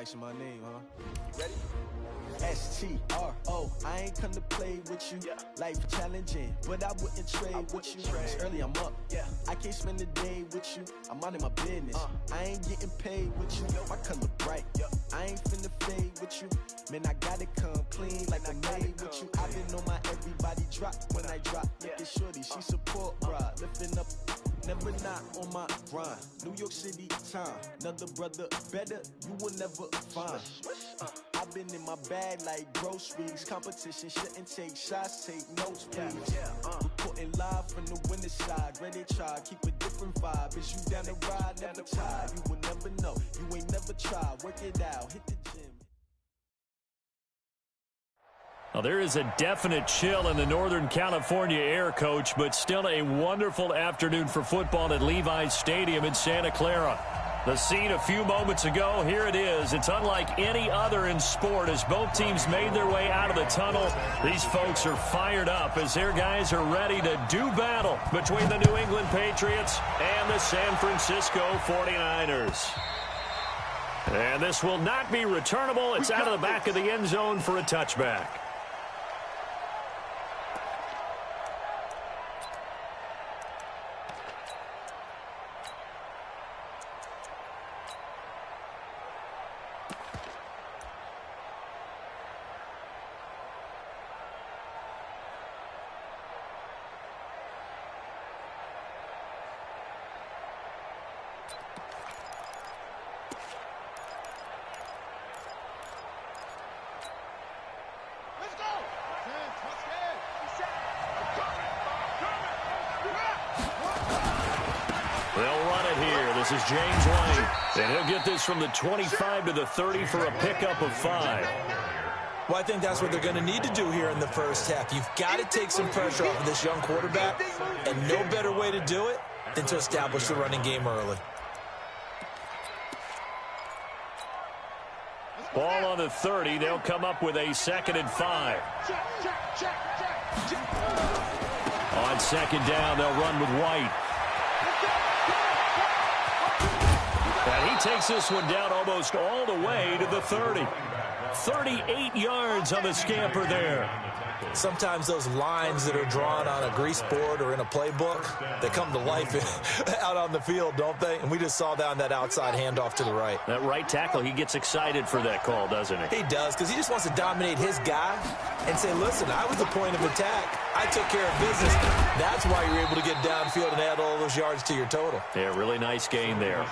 asking my name, huh? You ready? S-T-R-O, I ain't come to play with you. Life challenging, but I wouldn't trade with you. It's early, I'm up. I can't spend the day with you. I'm minding my business. I ain't getting paid with you. My color bright. I ain't finna fade with you. Man, I gotta come clean like I made with you. I've been on my everybody drop when I drop. Look at shorty, she support, bruh. Lifting up, never not on my grind. New York City time, another brother better, you will never find. I've been in my bag like groceries. Competition shouldn't take shots, take notes, please. Reporting live from the winner's side. Ready to try, keep a different vibe. Is you down the ride, never tired. You will never know, you ain't never tried. Work it out, hit the gym. Well, there is a definite chill in the Northern California air, Coach, but still a wonderful afternoon for football at Levi's Stadium in Santa Clara. The scene a few moments ago, here it is. It's unlike any other in sport as both teams made their way out of the tunnel. These folks are fired up as their guys are ready to do battle between the New England Patriots and the San Francisco 49ers. And this will not be returnable. It's out of the back of the end zone for a touchback. They'll run it here. This is James White. And he'll get this from the 25 to the 30 for a pickup of 5. Well, I think that's what they're going to need to do here in the first half. You've got to take some pressure off of this young quarterback, and no better way to do it than to establish the running game early. Ball on the 30. They'll come up with a 2nd and 5. On 2nd down, they'll run with White. And he takes this one down almost all the way to the 30. 38 yards on the scamper there. Sometimes those lines that are drawn on a grease board or in a playbook, they come to life out on the field, don't they? And we just saw down that outside handoff to the right. That right tackle, he gets excited for that call, doesn't he? He does, because he just wants to dominate his guy and say, listen, I was the point of attack. I took care of business. That's why you're able to get downfield and add all those yards to your total. Yeah, really nice gain there.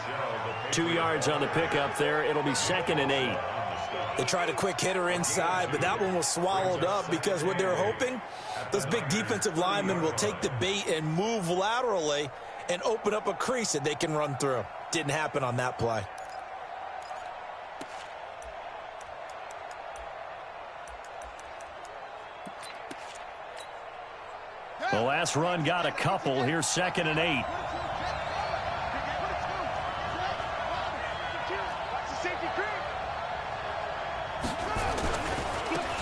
2 yards on the pickup there. It'll be 2nd and 8. They tried a quick hitter inside, but that one was swallowed up because what they're hoping, those big defensive linemen will take the bait and move laterally and open up a crease that they can run through. Didn't happen on that play. The last run got a couple. Here's 2nd and 8.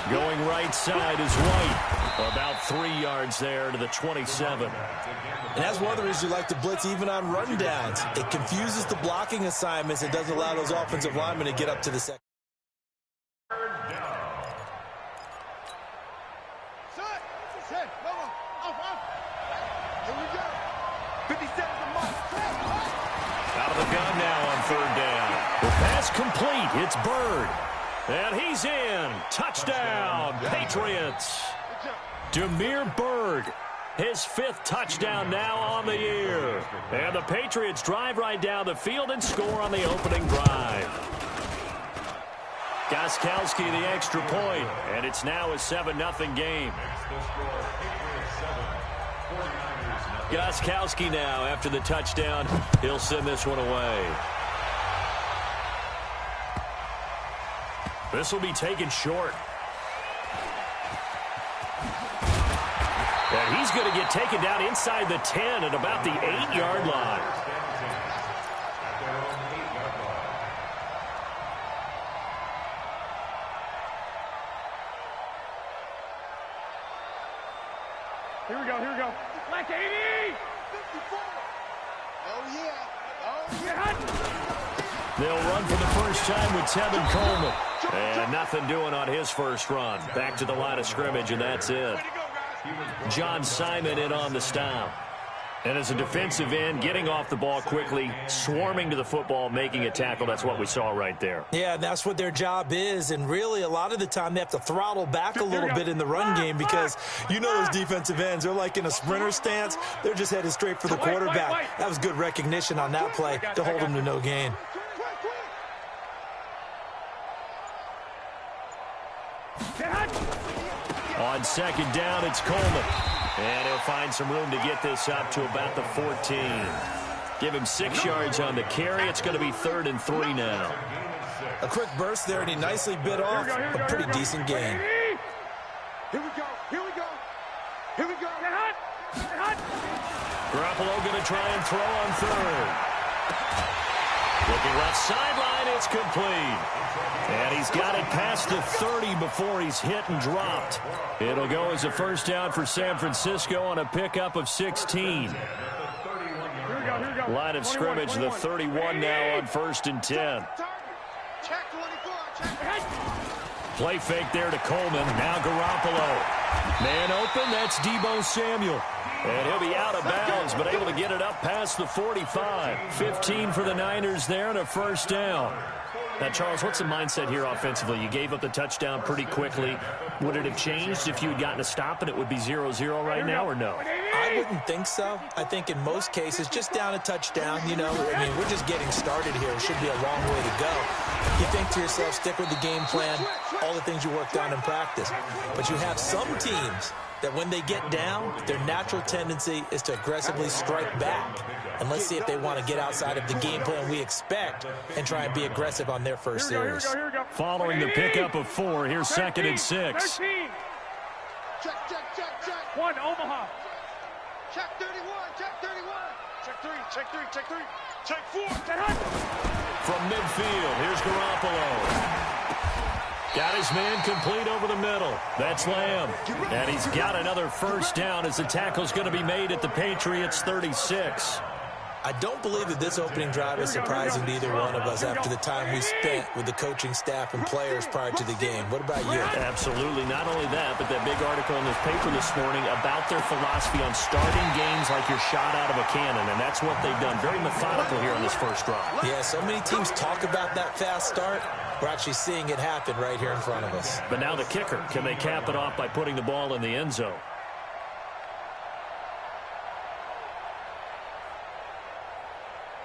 Going right side is White. About 3 yards there to the 27. And that's one of the reasons you like to blitz even on run downs. It confuses the blocking assignments. It doesn't allow those offensive linemen to get up to the second. Out of the gun now on 3rd down. The pass complete. It's Bird. And he's in. Touchdown, Patriots. Damiere Byrd, his 5th touchdown now on the year. And the Patriots drive right down the field and score on the opening drive. Gostkowski the extra point, and it's now a 7-0 game. Gostkowski now after the touchdown. He'll send this one away. This will be taken short. And he's going to get taken down inside the 10 at about the 8-yard line. Here we go. Black 80! 54! Oh, yeah. They'll run for the first time with Tevin Coleman. And nothing doing on his first run. Back to the line of scrimmage, and that's it. John Simon in on the stop. And as a defensive end, getting off the ball quickly, swarming to the football, making a tackle, that's what we saw right there. Yeah, that's what their job is. And really, a lot of the time, they have to throttle back a little bit in the run game because you know those defensive ends, they're like in a sprinter stance. They're just headed straight for the quarterback. That was good recognition on that play to hold them to no gain. On second down, it's Coleman. And he'll find some room to get this up to about the 14. Give him 6 yards on the carry. It's going to be 3rd and 3 now. A quick burst there, and he nicely bit off a pretty decent gain. Here we go. Here we go. Here we go. Get hot. Get hot. Garoppolo going to try and throw on 3rd. Looking left sideline, it's complete. And he's got it past the 30 before he's hit and dropped. It'll go as a first down for San Francisco on a pickup of 16. Line of scrimmage, the 31 now on 1st and 10. Play fake there to Coleman. Now Garoppolo. Man open, that's Deebo Samuel. And he'll be out of bounds, but able to get it up past the 45. 15 for the Niners there and a first down. Now, Charles, what's the mindset here offensively? You gave up the touchdown pretty quickly. Would it have changed if you had gotten a stop and it would be 0-0 right now, or no? I wouldn't think so. I think in most cases, just down a touchdown, you know, I mean, we're just getting started here. It should be a long way to go. You think to yourself, stick with the game plan, all the things you worked on in practice. But you have some teams that when they get down, their natural tendency is to aggressively strike back. And let's see if they want to get outside of the game plan we expect and try and be aggressive on their first series. Following the pickup of 4, here's 2nd and 6. Check. 1, Omaha. Check 31. Check 31. Check 3. Check 3. Check 3. Check 4. Get hot. From midfield, here's Garoppolo. Got his man complete over the middle. That's Lamb. And he's got another first down as the tackle's going to be made at the Patriots' 36. I don't believe that this opening drive is surprising to either one of us after the time we spent with the coaching staff and players prior to the game. What about you? Absolutely. Not only that, but that big article in this paper this morning about their philosophy on starting games like you're shot out of a cannon, and that's what they've done. Very methodical here on this first drive. Yeah, so many teams talk about that fast start. We're actually seeing it happen right here in front of us. But now the kicker. Can they cap it off by putting the ball in the end zone?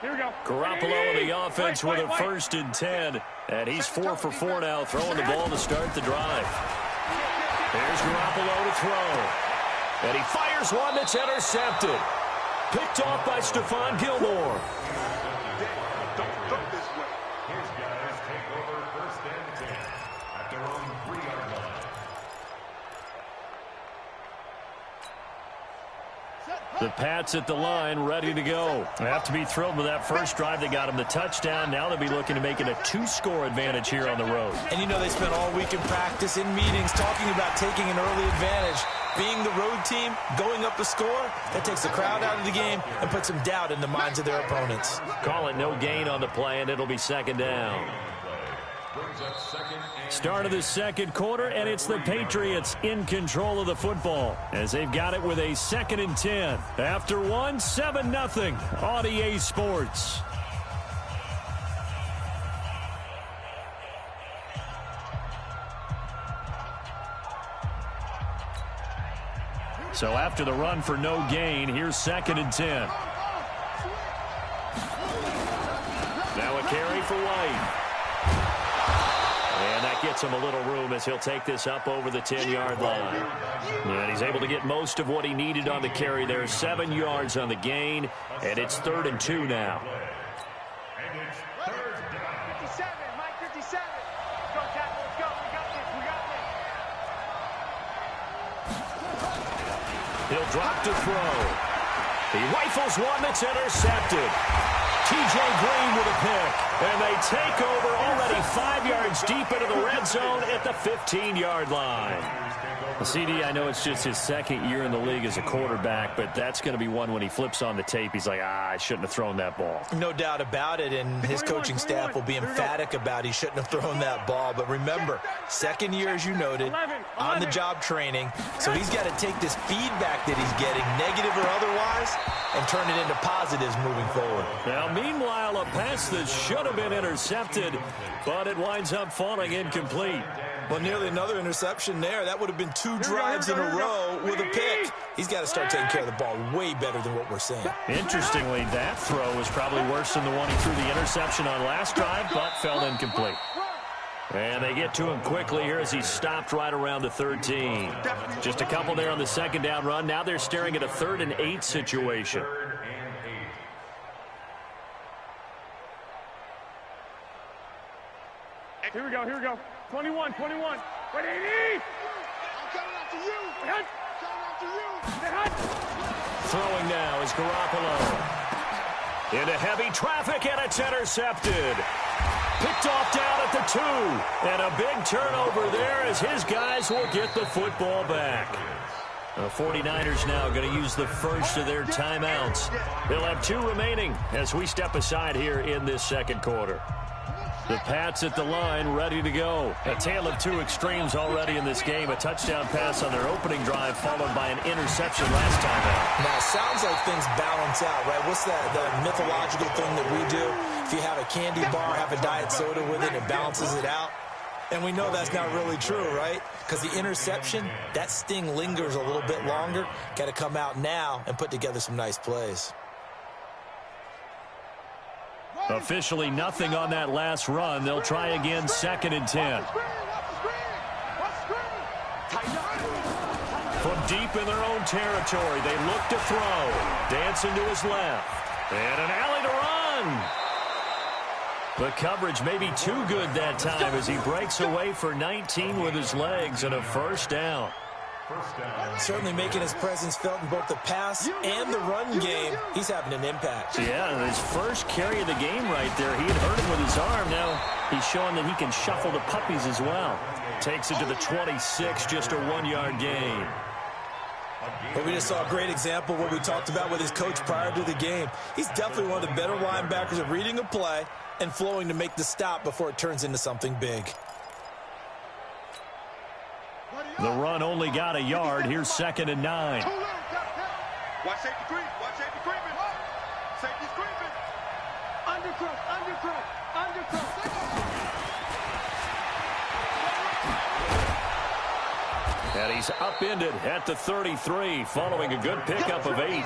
Here we go. Garoppolo in the offense with a 1st and 10. And he's 4 for 4 now, throwing the ball to start the drive. There's Garoppolo to throw. And he fires one that's intercepted. Picked off by Stephon Gilmore. The Pats at the line, ready to go. They have to be thrilled with that first drive. They got him the touchdown. Now they'll be looking to make it a 2-score advantage here on the road. And you know they spent all week in practice, in meetings, talking about taking an early advantage. Being the road team, going up a score, that takes the crowd out of the game and puts some doubt in the minds of their opponents. Call it no gain on the play, and it'll be 2nd down. Start of the second quarter, and it's the Patriots in control of the football as they've got it with a 2nd and 10. After 1, 7-0 on EA Sports. So after the run for no gain, here's 2nd and 10. Now a carry for White. And that gets him a little room as he'll take this up over the 10-yard line. And he's able to get most of what he needed on the carry there. 7 yards on the gain, and it's 3rd and 2 now. 57, Mike 57. Let's go, tackle, let's go. We got this, we got this. He'll drop to throw. He rifles one that's intercepted. T.J. Green with a pick. And they take over already 5 yards deep into the red zone at the 15-yard line. CD, I know it's just his second year in the league as a quarterback, but that's going to be one when he flips on the tape. He's like, I shouldn't have thrown that ball. No doubt about it, and his coaching staff will be emphatic about he shouldn't have thrown that ball. But remember, second year, as you noted, on-the-job training, so he's got to take this feedback that he's getting, negative or otherwise, and turn it into positives moving forward. Now, meanwhile, a pass that should have been intercepted, but it winds up falling incomplete. Well, nearly another interception there. That would have been 2 drives in a row with a pick. He's got to start taking care of the ball way better than what we're seeing. Interestingly, that throw was probably worse than the one he threw the interception on last drive, but fell incomplete. And they get to him quickly here as he stopped right around the 13. Just a couple there on the second down run. Now they're staring at a 3rd and 8 situation. Here we go, here we go. 21. Wait, 80! I'm coming after you! Coming after you! Throwing now is Garoppolo. Into heavy traffic, and it's intercepted. Picked off down at the 2. And a big turnover there as his guys will get the football back. The 49ers now going to use the first of their timeouts. They'll have 2 remaining as we step aside here in this second quarter. The Pats at the line, ready to go. A tale of 2 extremes already in this game. A touchdown pass on their opening drive, followed by an interception last time out. Now, it sounds like things balance out, right? What's that mythological thing that we do? If you have a candy bar, have a diet soda with it, it balances it out. And we know that's not really true, right? Because the interception, that sting lingers a little bit longer. Got to come out now and put together some nice plays. Officially nothing on that last run. They'll try again, 2nd and 10. From deep in their own territory, they look to throw. Dancing to his left. And an alley to run. The coverage may be too good that time as he breaks away for 19 with his legs and a first down. Certainly making his presence felt in both the pass and the run game. He's having an impact. Yeah, his first carry of the game right there. He had hurt him with his arm. Now he's showing that he can shuffle the puppies as well. Takes it to the 26, just a 1-yard gain. But we just saw a great example of what we talked about with his coach prior to the game. He's definitely one of the better linebackers at reading a play and flowing to make the stop before it turns into something big. The run only got a yard. Here's 2nd and 9. Watch safety creep. Watch safety creeping. Safety's creeping. Undercrook. And he's upended at the 33, following a good pickup of 8.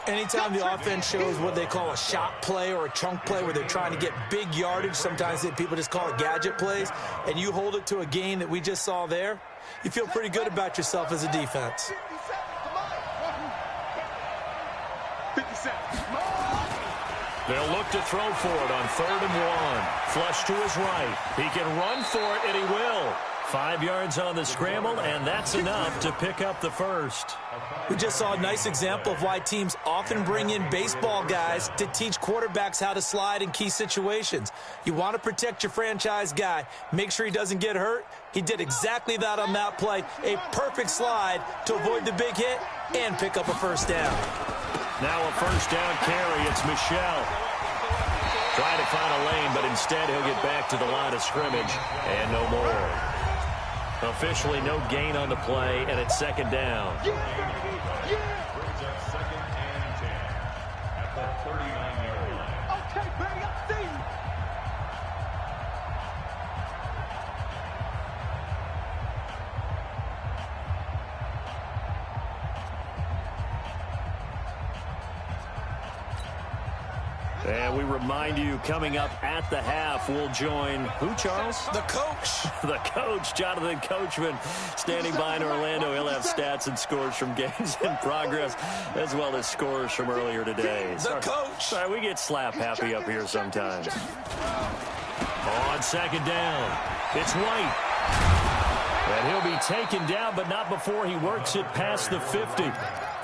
Anytime the offense shows what they call a shot play or a chunk play where they're trying to get big yardage, sometimes people just call it gadget plays, and you hold it to a gain that we just saw there, you feel pretty good about yourself as a defense. They'll look to throw for it on 3rd and 1. Flush to his right. He can run for it, and he will. 5 yards on the scramble, and that's enough to pick up the first. We just saw a nice example of why teams often bring in baseball guys to teach quarterbacks how to slide in key situations. You want to protect your franchise guy. Make sure he doesn't get hurt. He did exactly that on that play. A perfect slide to avoid the big hit and pick up a first down. Now a first down carry. It's Michel. Trying to find a lane, but instead he'll get back to the line of scrimmage and no more. Officially no gain on the play, and it's 2nd down. And we remind you, coming up at the half, we'll join who, Charles? The coach. The coach, Jonathan Coachman, standing by in Orlando. He'll have stats and scores from games in progress, as well as scores from earlier today. The coach. Sorry, we get slap happy up here sometimes. On 2nd down, it's White. And he'll be taken down, but not before he works it past the 50.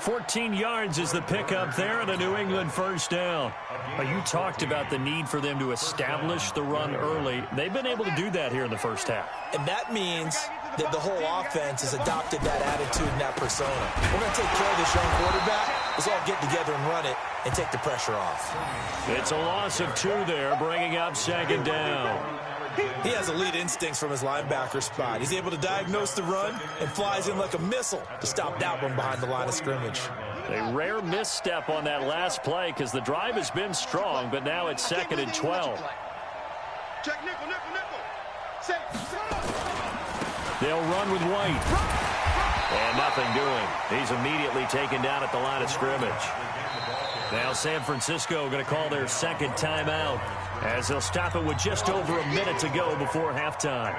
14 yards is the pickup there and a New England first down. You talked about the need for them to establish the run early. They've been able to do that here in the first half. And that means that the whole offense has adopted that attitude and that persona. We're going to take care of this young quarterback. Let's all get together and run it and take the pressure off. It's a loss of 2 there, bringing up second down. He has elite instincts from his linebacker spot. He's able to diagnose the run and flies in like a missile to stop that one behind the line of scrimmage. A rare misstep on that last play because the drive has been strong, but now it's 2nd and 12. Check nickel, nickel, nickel. Say. They'll run with White. And nothing doing. He's immediately taken down at the line of scrimmage. Now San Francisco going to call their second timeout as they'll stop it with just over a minute to go before halftime.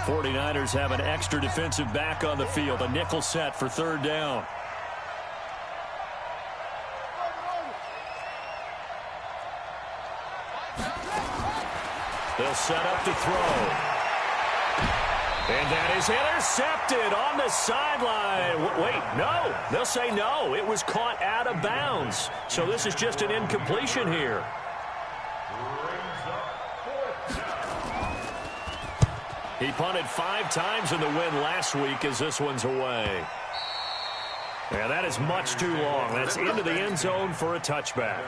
49ers have an extra defensive back on the field. A nickel set for 3rd down. They'll set up to throw. And that is intercepted on the sideline. Wait, no. They'll say no. It was caught out of bounds. So this is just an incompletion here. He punted 5 times in the win last week as this one's away. And that is much too long. That's into the end zone for a touchback.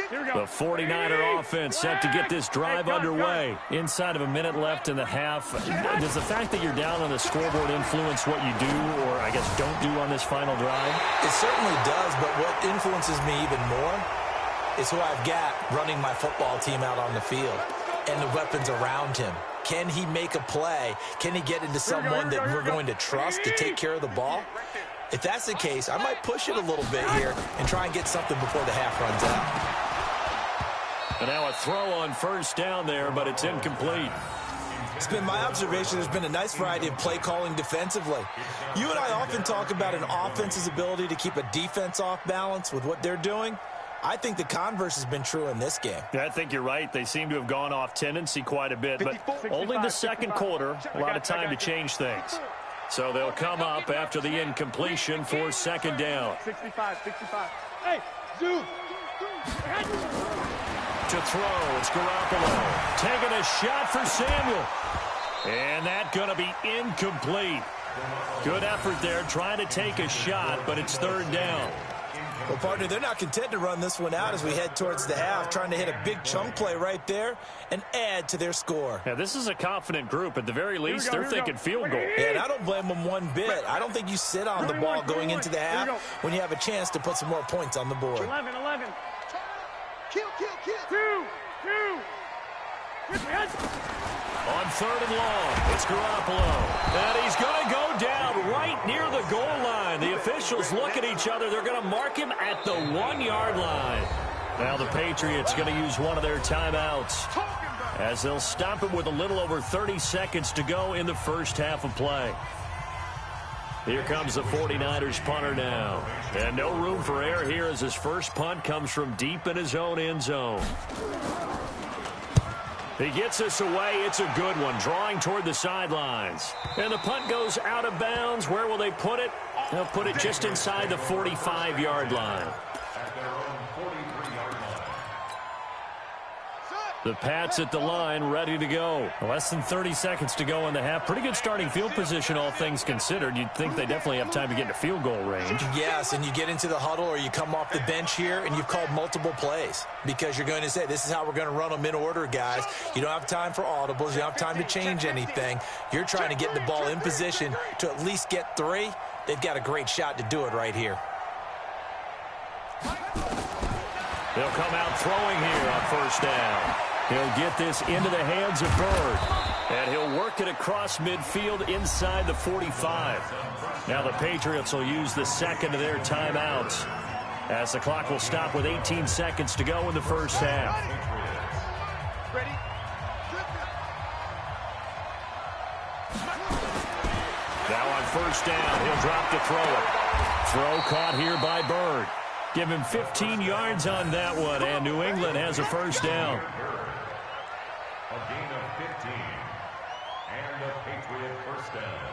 The 49er offense set to get this drive underway. Inside of a minute left in the half. Does the fact that you're down on the scoreboard influence what you do or, I guess, don't do on this final drive? It certainly does, but what influences me even more is who I've got running my football team out on the field and the weapons around him. Can he make a play? Can he get into someone that we're going to trust to take care of the ball? If that's the case, I might push it a little bit here and try and get something before the half runs out. And now a throw on first down there, but it's incomplete. It's been my observation there's been a nice variety of play calling defensively. You and I often talk about an offense's ability to keep a defense off balance with what they're doing. I think the converse has been true in this game. Yeah, I think you're right. They seem to have gone off tendency quite a bit, but only the second quarter, a lot of time to change things. So they'll come up after the incompletion for 2nd down. 65. Hey, dude. To throw, it's Garoppolo. Taking a shot for Samuel. And that's going to be incomplete. Good effort there, trying to take a shot, but it's 3rd down. Well, partner, they're not content to run this one out as we head towards the half, trying to hit a big chunk play right there and add to their score. Yeah, this is a confident group. At the very least, they're thinking field goal. And I don't blame them one bit. I don't think you sit on the ball going into the half when you have a chance to put some more points on the board. 11. Kill. 2. On 3rd and long, it's Garoppolo. And he's going to go down right near the goal line. The officials look at each other. They're going to mark him at the 1-yard line. Now the Patriots going to use one of their timeouts as they'll stop it with a little over 30 seconds to go in the first half of play. Here comes the 49ers punter now. And no room for error here as his first punt comes from deep in his own end zone. He gets this away. It's a good one, drawing toward the sidelines. And the punt goes out of bounds. Where will they put it? They'll put it just inside the 45-yard line. The Pats at the line, ready to go. Less than 30 seconds to go in the half. Pretty good starting field position, all things considered. You'd think they definitely have time to get into field goal range. Yes, and you get into the huddle or you come off the bench here and you've called multiple plays because you're going to say, this is how we're going to run them in order, guys. You don't have time for audibles. You don't have time to change anything. You're trying to get the ball in position to at least get 3. They've got a great shot to do it right here. They'll come out throwing here on first down. He'll get this into the hands of Bird. And he'll work it across midfield inside the 45. Now the Patriots will use the second of their timeouts as the clock will stop with 18 seconds to go in the first half. Now on first down, he'll drop to throw it. Throw caught here by Bird. Give him 15 yards on that one, and New England has a first down. A gain of 15. And a Patriot first down.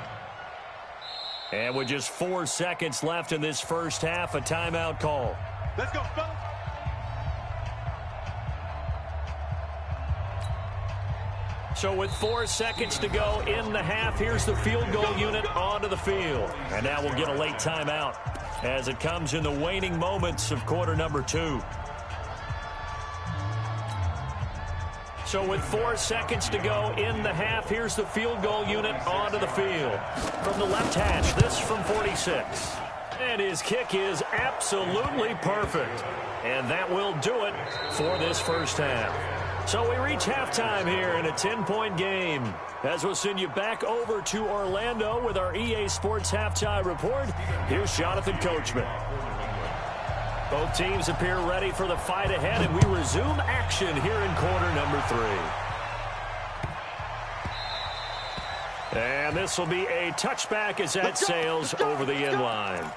And with just 4 seconds left in this first half, a timeout call. Let's go, fellas. So with 4 seconds to go in the half, here's the field goal unit onto the field. And now we'll get a late timeout as it comes in the waning moments of quarter number 2. So with 4 seconds to go in the half, here's the field goal unit onto the field. From the left hash, this from 46. And his kick is absolutely perfect. And that will do it for this first half. So we reach halftime here in a 10-point game. As we'll send you back over to Orlando with our EA Sports Halftime Report, here's Jonathan Coachman. Both teams appear ready for the fight ahead, and we resume action here in quarter number 3. And this will be a touchback as that sails over the end line.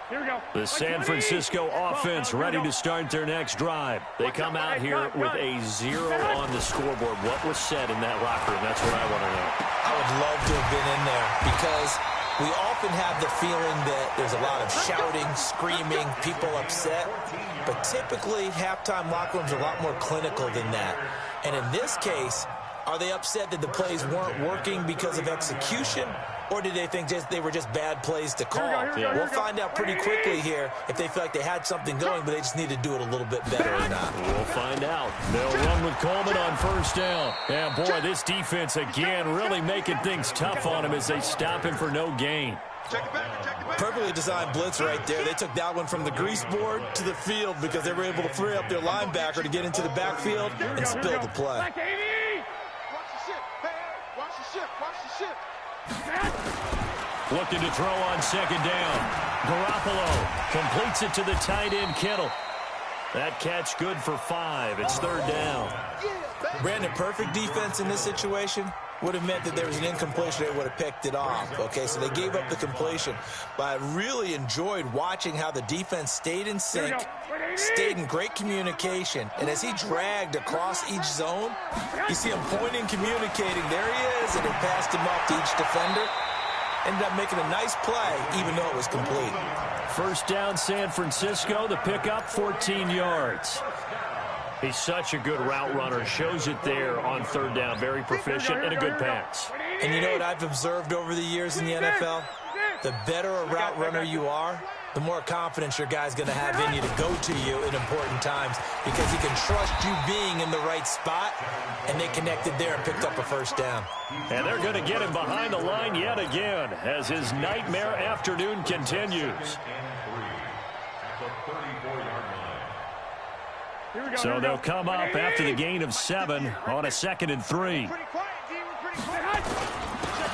Here we go. The San Francisco offense ready to start their next drive. They come out here with a 0 on the scoreboard. What was said in that locker room? That's what I want to know. I would love to have been in there because we often have the feeling that there's a lot of shouting, screaming, people upset. But typically, halftime locker rooms are a lot more clinical than that. And in this case, are they upset that the plays weren't working because of execution? Or did they think they were just bad plays to call? We'll find out pretty quickly here if they feel like they had something going, but they just need to do it a little bit better or not. We'll find out. They'll run with Coleman on first down. Yeah, boy, this defense again really making things tough on him as they stop him for no gain. Perfectly designed blitz right there. They took that one from the grease board to the field because they were able to free up their linebacker to get into the backfield and spill the play. Watch the ship, man. Watch the ship. Watch the ship. Looking to throw on second down. Garoppolo completes it to the tight end, Kittle. That catch good for 5. It's third down. Brandon, perfect defense in this situation would have meant that there was an incompletion. They would have picked it off. Okay, so they gave up the completion. But I really enjoyed watching how the defense stayed in sync, stayed in great communication. And as he dragged across each zone, you see him pointing, communicating. There he is, and he passed him off to each defender. Ended up making a nice play, even though it was complete. First down, San Francisco. The pickup, 14 yards. He's such a good route runner. Shows it there on third down. Very proficient and a good pass. And you know what I've observed over the years in the NFL? The better a route runner you are, the more confidence your guy's going to have in you to go to you in important times because he can trust you being in the right spot, and they connected there and picked up a first down. And they're going to get him behind the line yet again as his nightmare afternoon continues. So they'll come up after the gain of 7 on a 2nd and 3.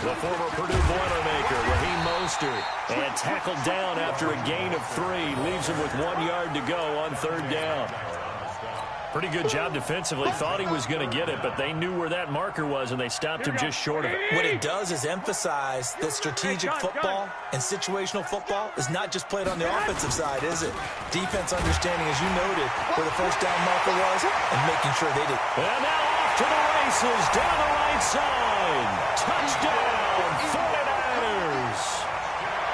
The former Purdue Boilermaker, Raheem Mostert, and tackled down after a gain of 3. Leaves him with 1 yard to go on third down. Pretty good job defensively. Thought he was going to get it, but they knew where that marker was, and they stopped him just short of it. What it does is emphasize that strategic football and situational football is not just played on the offensive side, is it? Defense understanding, as you noted, where the first down marker was and making sure they did. And now off to the races down the right side. Touchdown, 49ers.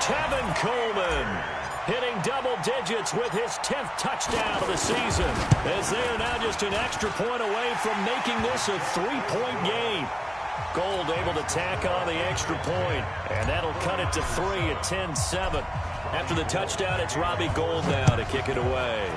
Tevin Coleman hitting double digits with his 10th touchdown of the season, as they are now just an extra point away from making this a 3-point game. Gold able to tack on the extra point, and that'll cut it to 3 at 10-7. After the touchdown, it's Robbie Gould now to kick it away.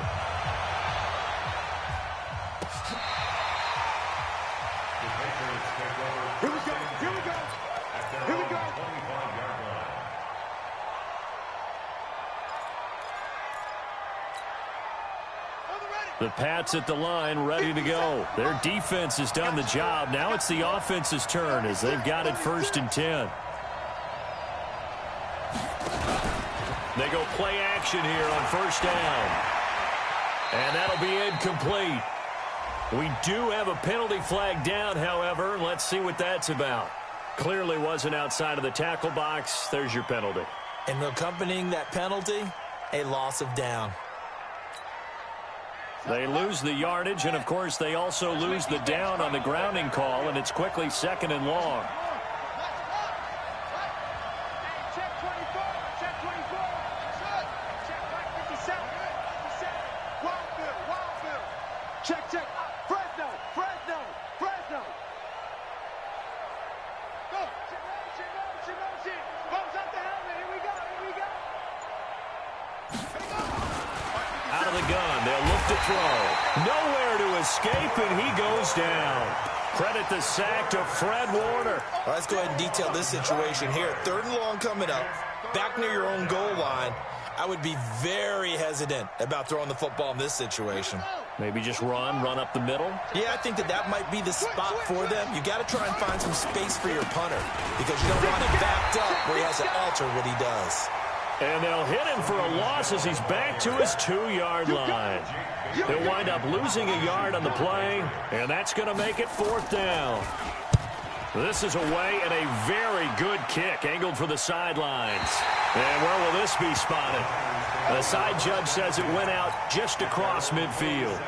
The Pats at the line, ready to go. Their defense has done the job. Now it's the offense's turn as they've got it 1st and 10. They go play action here on first down. And that'll be incomplete. We do have a penalty flag down, however. Let's see what that's about. Clearly wasn't outside of the tackle box. There's your penalty. And accompanying that penalty, a loss of down. They lose the yardage, and, of course, they also lose the down on the grounding call, and it's quickly 2nd and long. Check 24. Check 24. Check 57. Wildfield. Check. Fresno. Go. Motion. Bumps up the helmet. Here we go. Out of the gun, they'll look to throw. Nowhere to escape, and he goes down. Credit the sack to Fred Warner. Well, let's go ahead and detail this situation here. 3rd and long coming up, back near your own goal line. I would be very hesitant about throwing the football in this situation. Maybe just run up the middle. Yeah, I think that might be the spot for them. You got to try and find some space for your punter because you don't want him backed up where he has to alter what he does. And they'll hit him for a loss as he's back to his 2-yard line. He'll wind up losing a yard on the play, and that's going to make it 4th down. This is away, and a very good kick angled for the sidelines. And where will this be spotted? The side judge says it went out just across midfield.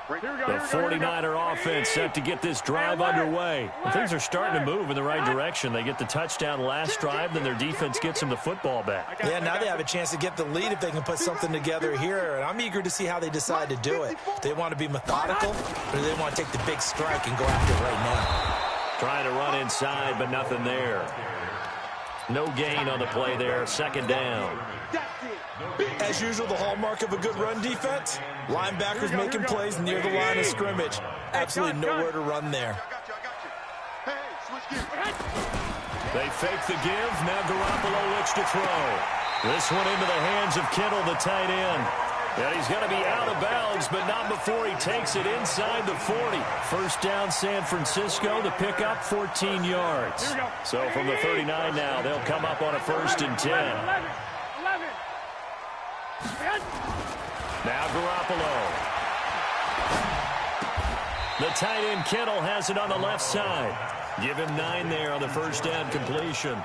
The 49er offense set to get this drive underway. Things are starting to move in the right direction. They get the touchdown last drive, then their defense gets them the football back. Yeah, now they have a chance to get the lead if they can put something together here. And I'm eager to see how they decide to do it. Do they want to be methodical, or do they want to take the big strike and go after it right now? Trying to run inside, but nothing there. No gain on the play there. 2nd down. As usual, the hallmark of a good run defense, linebackers making plays near the line of scrimmage. Absolutely nowhere to run there. They fake the give. Now Garoppolo looks to throw. This one into the hands of Kittle, the tight end. And he's going to be out of bounds, but not before he takes it inside the 40. 1st down, San Francisco. The pickup, 14 yards. So from the 39 now, they'll come up on a 1st and 10. Now Garoppolo. The tight end Kittle has it on the left side. Give him 9 there on the 1st down completion.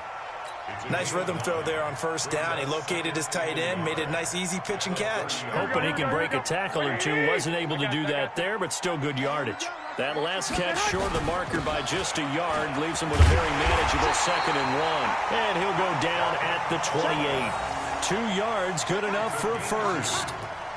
Nice rhythm throw there on 1st down. He located his tight end, made it a nice easy pitch and catch. Hoping he can break a tackle or two. Wasn't able to do that there, but still good yardage. That last catch short of the marker by just a yard leaves him with a very manageable 2nd and 1. And he'll go down at the 28. 2 yards, good enough for a 1st.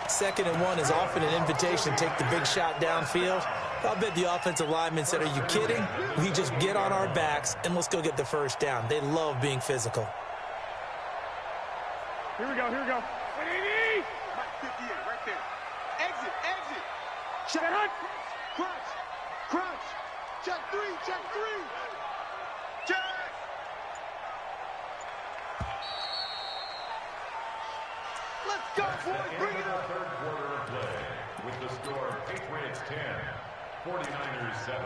2nd and 1 is often an invitation to take the big shot downfield. I'll bet the offensive lineman said, are you kidding? We just get on our backs and let's go get the 1st down. They love being physical. Here we go. 58, right there. Exit. Check. Crunch. Check 3. Check. Let's go, boys. Bring it up. 3rd quarter of play with the score Patriots 10, 49ers 7.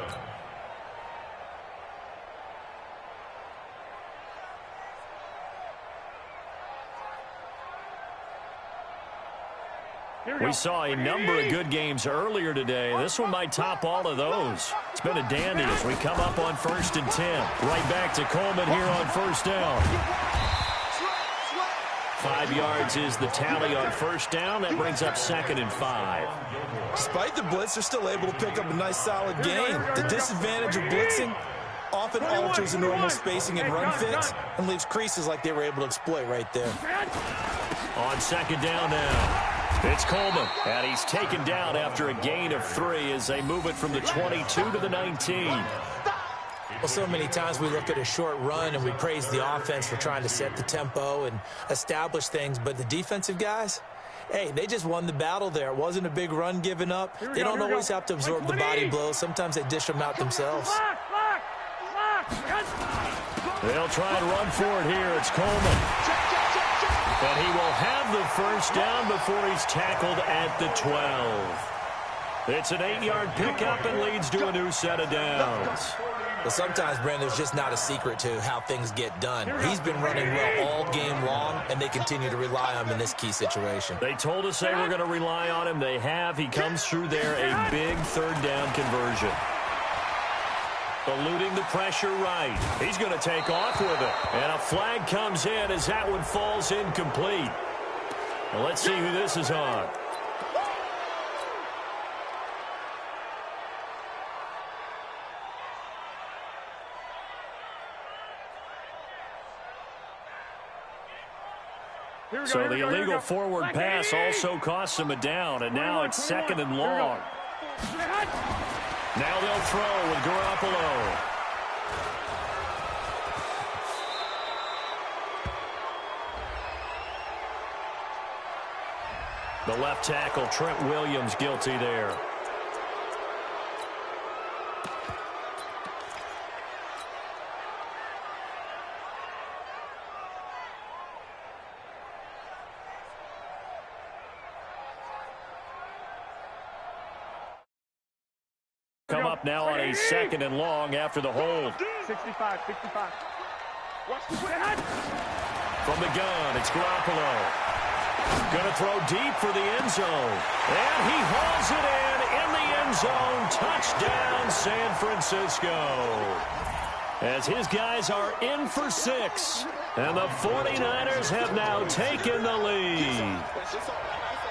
We saw a number of good games earlier today. This one might top all of those. It's been a dandy as we come up on 1st and 10. Right back to Coleman here on 1st down. 5 yards is the tally on 1st down. That brings up 2nd and 5. Despite the blitz, they're still able to pick up a nice solid gain. The disadvantage of blitzing often alters the normal spacing and run fits and leaves creases like they were able to exploit right there. On 2nd down now. It's Coleman, and he's taken down after a gain of 3 as they move it from the 22 to the 19. Well, so many times we look at a short run and we praise the offense for trying to set the tempo and establish things, but the defensive guys, hey, they just won the battle there. It wasn't a big run given up. They don't always have to absorb the body blows. Sometimes they dish them out themselves. They'll try and run for it here. It's Coleman. And he will have the 1st down before he's tackled at the 12. It's an 8-yard pickup and leads to a new set of downs. Well, sometimes, Brandon, there's just not a secret to how things get done. He's been running well all game long, and they continue to rely on him in this key situation. They told us they were going to rely on him. They have. He comes through there, a big 3rd down conversion. Eluding the pressure right. He's going to take off with it. And a flag comes in as that one falls incomplete. Well, let's see who this is on. So the illegal forward pass also costs him a down, and now it's 2nd and long. Now they'll throw with Garoppolo. The left tackle, Trent Williams, guilty there. Come up now on a 2nd and long after the hold. 65. Watch the From the gun, it's Garoppolo. Going to throw deep for the end zone. And he hauls it in the end zone. Touchdown, San Francisco. As his guys are in for 6. And the 49ers have now taken the lead.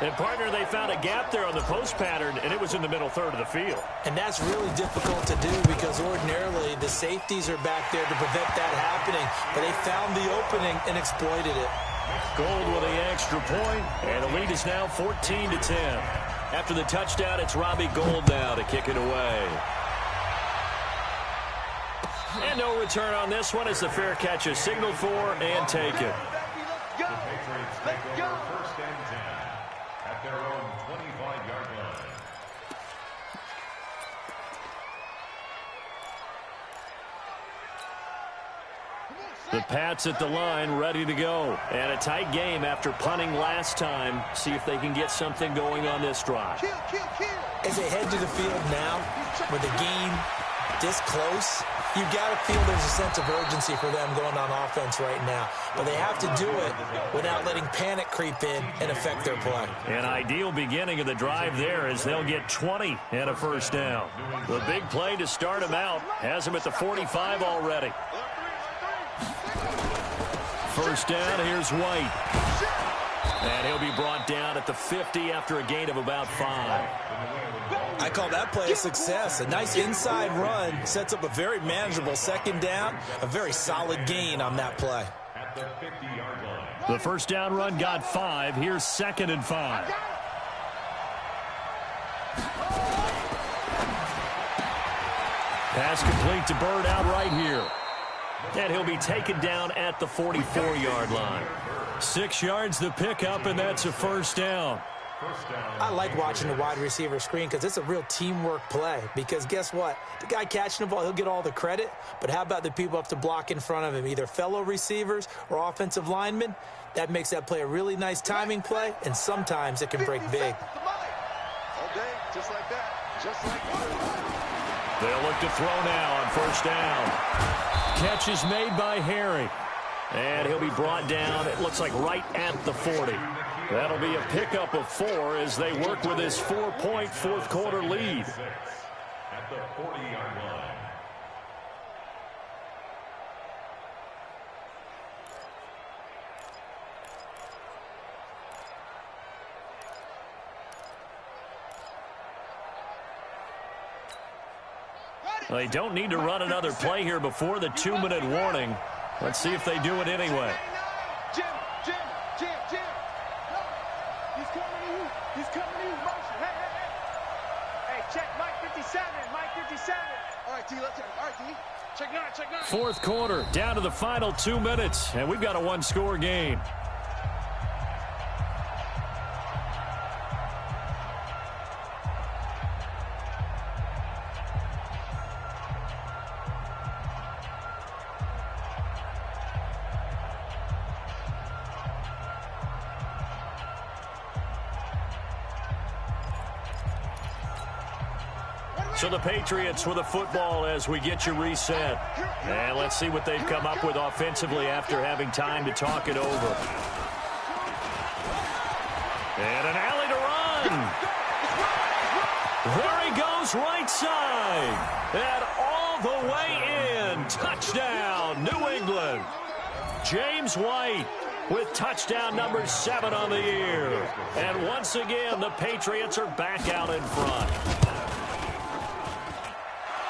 And, partner, they found a gap there on the post pattern, and it was in the middle third of the field. And that's really difficult to do because ordinarily the safeties are back there to prevent that happening. But they found the opening and exploited it. Gold with the extra point, and the lead is now 14-10. After the touchdown, it's Robbie Gould now to kick it away. And no return on this one as the fair catch is signaled for and taken. The Patriots take over 1st and 10 at their own 25-yard line. The Pats at the line, ready to go. And a tight game after punting last time. See if they can get something going on this drive. As they head to the field now, with the game this close, you've got to feel there's a sense of urgency for them going on offense right now. But they have to do it without letting panic creep in and affect their play. An ideal beginning of the drive there as they'll get 20 and a 1st down. The big play to start them out has them at the 45 already. 1st down, here's White. And he'll be brought down at the 50 after a gain of about 5. I call that play a success. A nice inside run sets up a very manageable 2nd down. A very solid gain on that play. At the 50-yard line. The 1st down run got 5. Here's 2nd and 5. Pass complete to Bird out right here. And he'll be taken down at the 44-yard line. 6 yards the pickup, and that's a 1st down. I like watching the wide receiver screen because it's a real teamwork play. Because guess what? The guy catching the ball, he'll get all the credit. But how about the people up to block in front of him, either fellow receivers or offensive linemen? That makes that play a really nice timing play, and sometimes it can break big. All day, just like that. Just like that. They'll look to throw now on 1st down. Catch is made by Harry. And he'll be brought down, it looks like right at the 40. That'll be a pickup of 4 as they work with this 4-point 4th quarter lead. At the 40-yard line. Well, they don't need to run another play here before the 2-minute warning. Let's see if they do it anyway. Jim. He's coming to you. He's coming to you. Motion. Hey, check Mike 57. Mike 57. All right, D, let's check. All right, D. Check 9. 4th quarter, down to the final 2 minutes, and we've got a 1-score game. So the Patriots with the football as we get you reset. And let's see what they've come up with offensively after having time to talk it over. And an alley to run. There he goes, right side. And all the way in. Touchdown, New England. James White. with touchdown number 7 on the year. And once again, the Patriots are back out in front.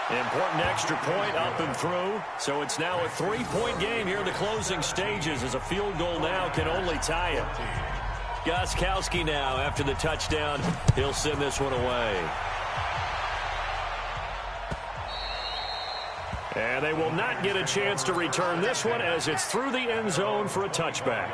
Important extra point up and through. So it's now a 3-point game here in the closing stages, as a field goal now can only tie it. Gostkowski now after the touchdown. He'll send this one away. And they will not get a chance to return this one, as it's through the end zone for a touchback.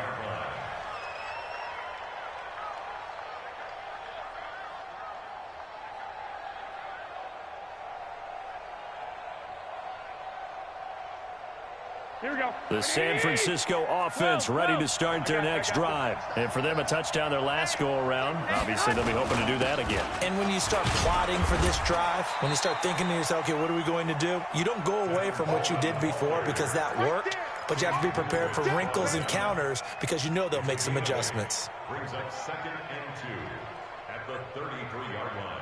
Here we go. The San Francisco offense ready to start their next drive. And for them, a touchdown their last go-around. Obviously, they'll be hoping to do that again. And when you start plotting for this drive, when you start thinking to yourself, okay, what are we going to do? You don't go away from what you did before because that worked, but you have to be prepared for wrinkles and counters because you know they'll make some adjustments. Brings up 2nd and 2 at the 33-yard line.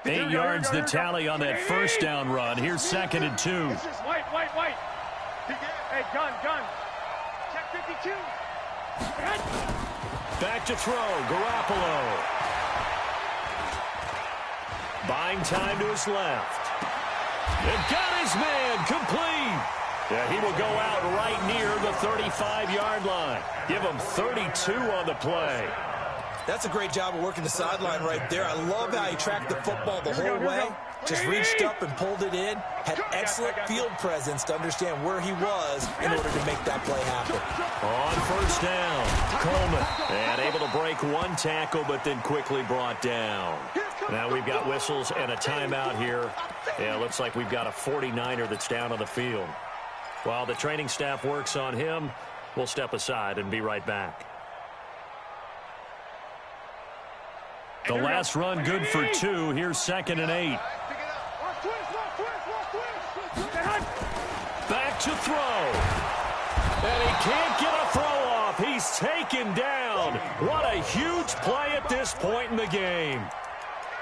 8 yards the tally on that first down run. Here's 2nd and 2. White. Hey, gun. Check 52. Back to throw, Garoppolo. Buying time to his left. And got his man, complete. Yeah, he will go out right near the 35-yard line. Give him 32 on the play. That's a great job of working the sideline right there. I love how he tracked the football the whole way. Just reached up and pulled it in. Had excellent field presence to understand where he was in order to make that play happen. On first down, Coleman. And able to break one tackle, but then quickly brought down. Now we've got whistles and a timeout here. Yeah, looks like we've got a 49er that's down on the field. While the training staff works on him, we'll step aside and be right back. The last run good for 2. Here's 2nd and 8. Back to throw. And he can't get a throw off. He's taken down. What a huge play at this point in the game.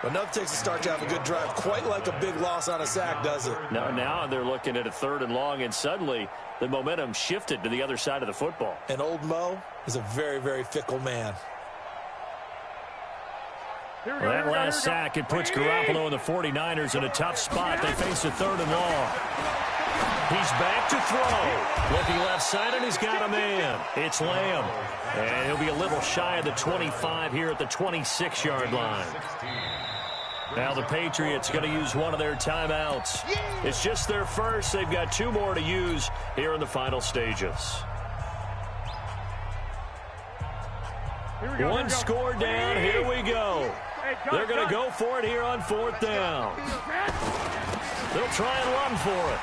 Enough takes a start to have a good drive. Quite like a big loss on a sack, does it? Now they're looking at a 3rd and long, and suddenly the momentum shifted to the other side of the football. And old Mo is a very, very fickle man. Well, that last sack, it puts Garoppolo and the 49ers in a tough spot. They face a 3rd and long. He's back to throw. Looking left side, and he's got a man. It's Lamb. And he'll be a little shy of the 25 here at the 26-yard line. Now the Patriots going to use one of their timeouts. It's just their first. They've got 2 more to use here in the final stages. One score down. Here we go. They're going to go for it here on 4th down. They'll try and run for it.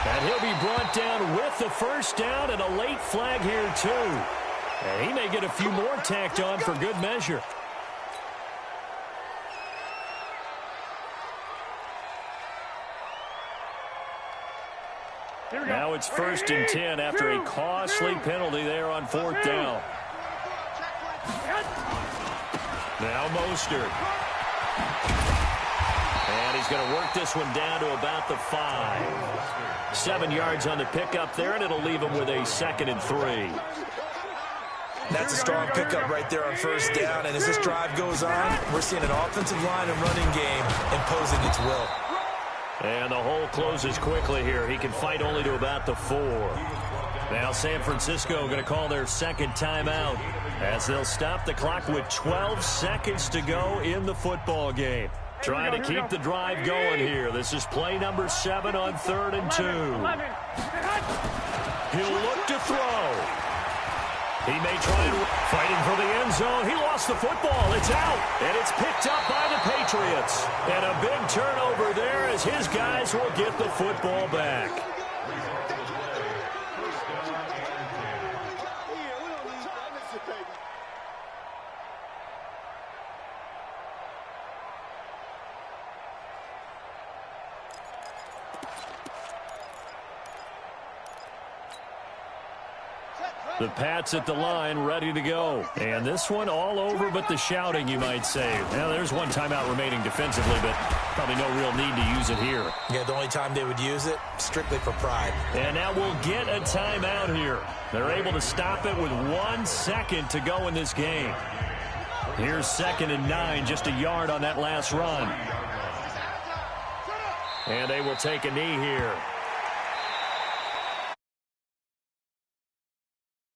And he'll be brought down with the first down and a late flag here, too. And he may get a few more tacked on for good measure. Now it's 1st and 10 after a costly penalty there on 4th down. Now Mostert. And he's going to work this one down to about the 5. 7 yards on the pickup there, and it'll leave him with a 2nd and 3. That's a strong pickup right there on first down. And as this drive goes on, we're seeing an offensive line and running game imposing its will. And the hole closes quickly here. He can fight only to about the 4. Now San Francisco going to call their 2nd timeout as they'll stop the clock with 12 seconds to go in the football game. Trying to keep the drive going here. This is play number 7 on 3rd and 2. He'll look to throw. He may try and fighting for the end zone. He lost the football. It's out. And it's picked up by the Patriots. And a big turnover there as his guys will get the football back. The Pats at the line, ready to go. And this one all over but the shouting, you might say. Now, there's one timeout remaining defensively, but probably no real need to use it here. Yeah, the only time they would use it, strictly for pride. And now we'll get a timeout here. They're able to stop it with 1 second to go in this game. Here's 2nd and 9, just a yard on that last run. And they will take a knee here.